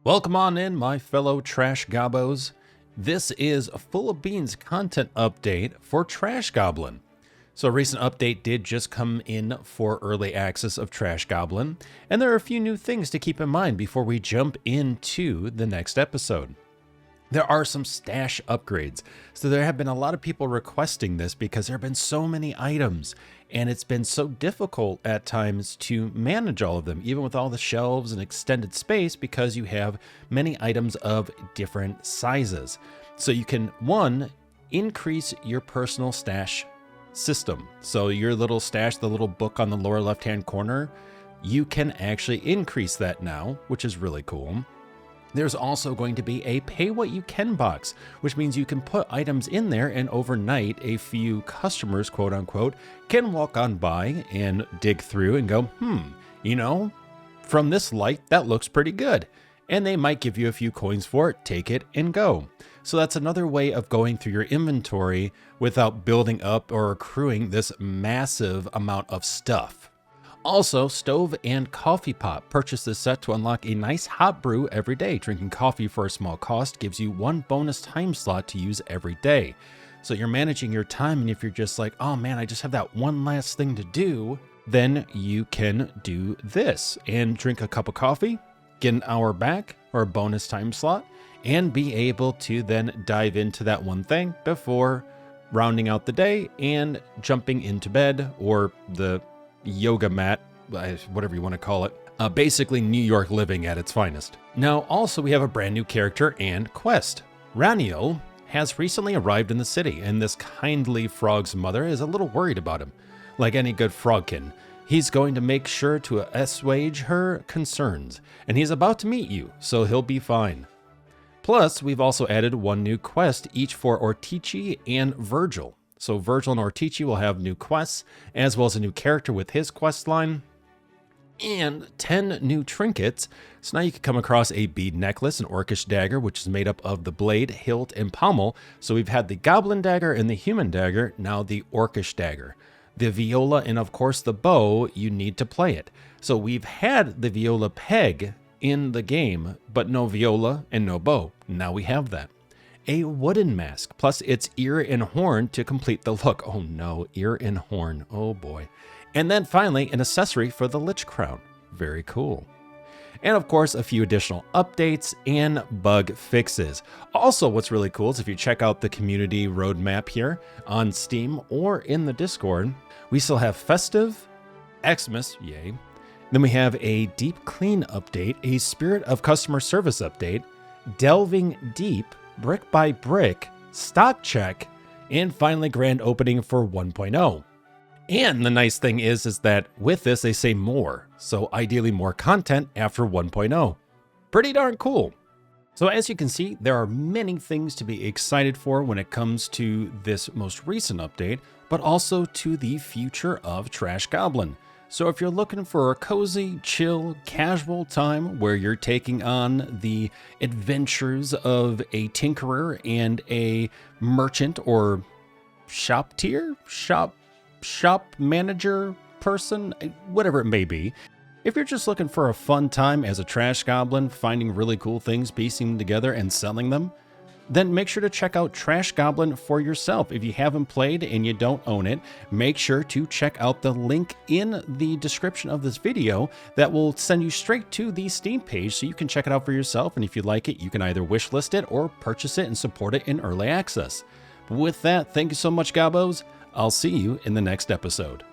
Welcome on in, my fellow Trash Gobbos. This is a Full of Beans content update for Trash Goblin. So a recent update did just come in for early access of Trash Goblin, and there are a few new things to keep in mind before we jump into the next episode. There are some stash upgrades. So there have been a lot of people requesting this because there have been so many items and it's been so difficult at times to manage all of them, even with all the shelves and extended space, because you have many items of different sizes. So you can, one, increase your personal stash system. So your little stash, the little book on the lower left-hand corner, you can actually increase that now, which is really cool. There's also going to be a pay what you can box, which means you can put items in there and overnight a few customers, quote unquote, can walk on by and dig through and go, from this light, that looks pretty good. And they might give you a few coins for it, take it and go. So that's another way of going through your inventory without building up or accruing this massive amount of stuff. Also, stove and coffee pot. Purchase this set to unlock a nice hot brew every day. Drinking coffee for a small cost gives you one bonus time slot to use every day. So you're managing your time, and if you're just like, oh man, I just have that one last thing to do, then you can do this and drink a cup of coffee, get an hour back or a bonus time slot, and be able to then dive into that one thing before rounding out the day and jumping into bed or the yoga mat, whatever you want to call it. Basically New York living at its finest. Now, also we have a brand new character and quest. Raniel has recently arrived in the city, and this kindly frog's mother is a little worried about him. Like any good frogkin, he's going to make sure to assuage her concerns, and he's about to meet you, so he'll be fine. Plus, we've also added one new quest, each for Ortici and Virgil. So Virgil and Ortici will have new quests, as well as a new character with his quest line, and 10 new trinkets. So now you can come across a bead necklace, an orcish dagger, which is made up of the blade, hilt, and pommel. So we've had the goblin dagger and the human dagger, now the orcish dagger. The viola and of course the bow, you need to play it. So we've had the viola peg in the game, but no viola and no bow. Now we have that. A wooden mask, plus its ear and horn to complete the look. Oh no, ear and horn, oh boy. And then finally, an accessory for the Lich Crown. Very cool. And of course, a few additional updates and bug fixes. Also, what's really cool is if you check out the community roadmap here on Steam or in the Discord, we still have Festive, Xmas, yay. Then we have a Deep Clean update, a Spirit of Customer Service update, Delving Deep, Brick by Brick, Stock Check, and finally Grand Opening for 1.0. And the nice thing is that with this they say more, so ideally more content after 1.0. Pretty darn cool. So as you can see, there are many things to be excited for when it comes to this most recent update, but also to the future of Trash Goblin. So if you're looking for a cozy, chill, casual time where you're taking on the adventures of a tinkerer and a merchant or shop manager person, whatever it may be. If you're just looking for a fun time as a Trash Goblin, finding really cool things, piecing them together and selling them, then make sure to check out Trash Goblin for yourself. If you haven't played and you don't own it, make sure to check out the link in the description of this video that will send you straight to the Steam page so you can check it out for yourself. And if you like it, you can either wishlist it or purchase it and support it in early access. But with that, thank you so much, Gobbos. I'll see you in the next episode.